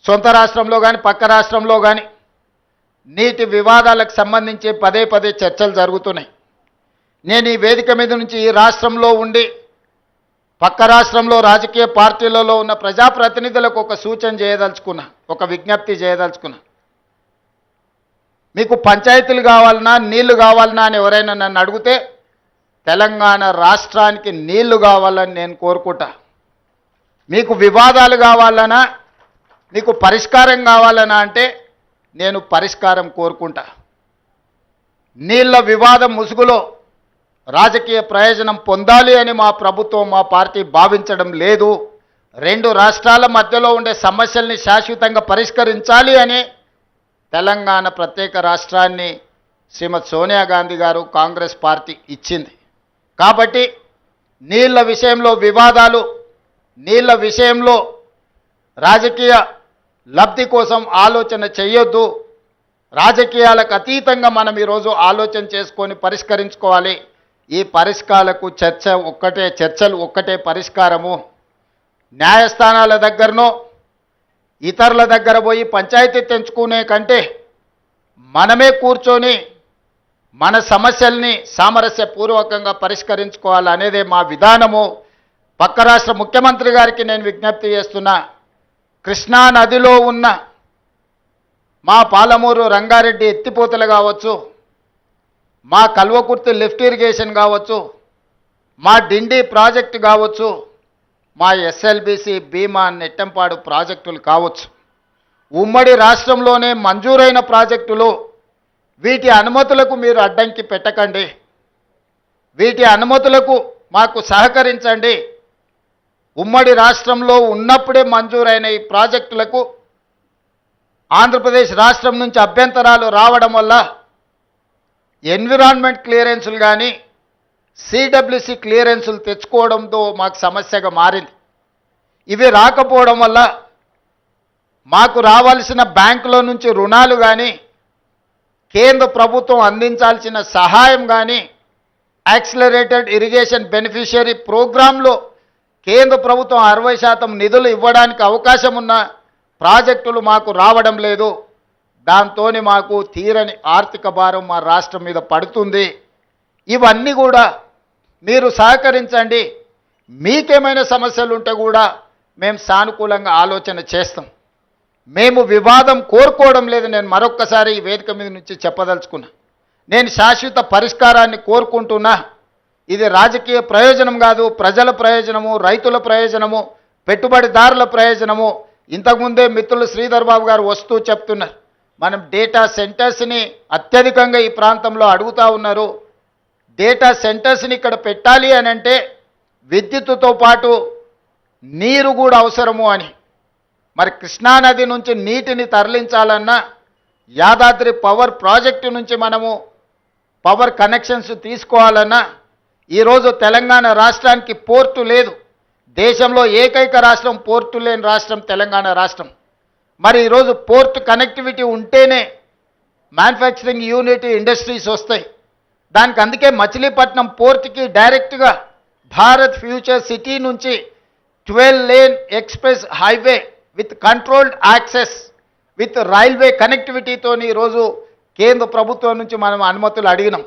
సొంత రాష్ట్రంలో కానీ పక్క రాష్ట్రంలో కానీ నీటి వివాదాలకు సంబంధించి పదే పదే చర్చలు జరుగుతున్నాయి. నేను ఈ వేదిక మీద నుంచి ఈ రాష్ట్రంలో ఉండి పక్క రాష్ట్రంలో రాజకీయ పార్టీలలో ఉన్న ప్రజాప్రతినిధులకు ఒక సూచన చేయదలుచుకున్నా, ఒక విజ్ఞప్తి చేయదలుచుకున్నా. మీకు పంచాయతీలు కావాలన్నా నీళ్లు కావాలన్నా అని ఎవరైనా నన్ను అడిగితే తెలంగాణ రాష్ట్రానికి నీళ్లు కావాలని నేను కోరుకుంటా. మీకు వివాదాలు కావాలన్నా మీకు పరిష్కారం కావాలన్నా అంటే నేను పరిష్కారం కోరుకుంటా. నీళ్ల వివాదం ముసుగులో రాజకీయ ప్రయోజనం పొందాలి అని మా ప్రభుత్వం మా పార్టీ భావించడం లేదు. రెండు రాష్ట్రాల మధ్యలో ఉండే సమస్యల్ని శాశ్వతంగా పరిష్కరించాలి అని తెలంగాణ ప్రత్యేక రాష్ట్రాన్ని శ్రీమతి సోనియా గాంధీ గారు కాంగ్రెస్ పార్టీ ఇచ్చింది. కాబట్టి నీళ్ల విషయంలో వివాదాలు, నీళ్ల విషయంలో రాజకీయ లబ్ధి కోసం ఆలోచన చేయొద్దు. రాజకీయాలకు అతీతంగా మనం ఈరోజు ఆలోచన చేసుకొని పరిష్కరించుకోవాలి. ఈ పరిష్కారాలకు చర్చలు ఒక్కటే పరిష్కారము. న్యాయస్థానాల దగ్గరనో ఇతరుల దగ్గర పోయి పంచాయతీ తెంచుకునే కంటే మనమే కూర్చొని మన సమస్యల్ని సామరస్యపూర్వకంగా పరిష్కరించుకోవాలనేదే మా విధానము. పక్క రాష్ట్ర ముఖ్యమంత్రి గారికి నేను విజ్ఞప్తి చేస్తున్నా, కృష్ణా నదిలో ఉన్న మా పాలమూరు రంగారెడ్డి ఎత్తిపోతలు కావచ్చు, మా కల్వకుర్తి లిఫ్ట్ ఇరిగేషన్ కావచ్చు, మా డిండి ప్రాజెక్టు కావచ్చు, మా ఎస్ఎల్బిసి భీమా నెట్టంపాడు ప్రాజెక్టులు కావచ్చు, ఉమ్మడి రాష్ట్రంలోనే మంజూరైన ప్రాజెక్టులు. వీటి అనుమతులకు మీరు అడ్డంకి పెట్టకండి. వీటి అనుమతులకు మాకు సహకరించండి. ఉమ్మడి రాష్ట్రంలో ఉన్నప్పుడే మంజూరైన ఈ ప్రాజెక్టులకు ఆంధ్రప్రదేశ్ రాష్ట్రం నుంచి అభ్యంతరాలు రావడం వల్ల ఎన్విరాన్మెంట్ క్లియరెన్సులు కానీ సిడబ్ల్యూసి క్లియరెన్సులు తెచ్చుకోవడంతో మాకు సమస్యగా మారింది. ఇవి రాకపోవడం వల్ల మాకు రావాల్సిన బ్యాంకులో నుంచి రుణాలు కానీ కేంద్ర ప్రభుత్వం అందించాల్సిన సహాయం కానీ యాక్సిలరేటెడ్ ఇరిగేషన్ బెనిఫిషియరీ ప్రోగ్రాంలో కేంద్ర ప్రభుత్వం 60% నిధులు ఇవ్వడానికి అవకాశం ఉన్న ప్రాజెక్టులు మాకు రావడం లేదు. దాంతో మాకు తీరని ఆర్థిక భారం మా రాష్ట్రం మీద పడుతుంది. ఇవన్నీ కూడా మీరు సహకరించండి. మీకేమైనా సమస్యలు ఉంటే కూడా మేము సానుకూలంగా ఆలోచన చేస్తాం. మేము వివాదం కోరుకోవడం లేదు. నేను మరొక్కసారి ఈ వేదిక మీద నుంచి చెప్పదలుచుకున్నా, నేను శాశ్వత పరిష్కారాన్ని కోరుకుంటున్నా. ఇది రాజకీయ ప్రయోజనం కాదు, ప్రజల ప్రయోజనము, రైతుల ప్రయోజనము, పెట్టుబడిదారుల ప్రయోజనము. ఇంతకుముందే మిత్రులు శ్రీధర్ బాబు గారు వస్తూ చెప్తున్నారు, మనం డేటా సెంటర్స్ని అత్యధికంగా ఈ ప్రాంతంలో అడుగుతూ ఉన్నారు. డేటా సెంటర్స్ని ఇక్కడ పెట్టాలి అని అంటే విద్యుత్తుతో పాటు నీరు కూడా అవసరము అని. మరి కృష్ణానది నుంచి నీటిని తరలించాలన్నా యాదాద్రి పవర్ ప్రాజెక్టు నుంచి మనము పవర్ కనెక్షన్స్ తీసుకోవాలన్నా ఈరోజు తెలంగాణ రాష్ట్రానికి పోర్టు లేదు. దేశంలో ఏకైక రాష్ట్రం పోర్టు లేని రాష్ట్రం తెలంగాణ రాష్ట్రం. మరి ఈరోజు పోర్ట్ కనెక్టివిటీ ఉంటేనే మ్యానుఫ్యాక్చరింగ్ యూనిట్ ఇండస్ట్రీస్ వస్తాయి. దానికి అందుకే మచిలీపట్నం పోర్ట్కి డైరెక్ట్గా భారత్ ఫ్యూచర్ సిటీ నుంచి 12 lane express highway with controlled access with railway కనెక్టివిటీతో ఈరోజు కేంద్ర ప్రభుత్వం నుంచి మనం అనుమతులు అడిగినాం.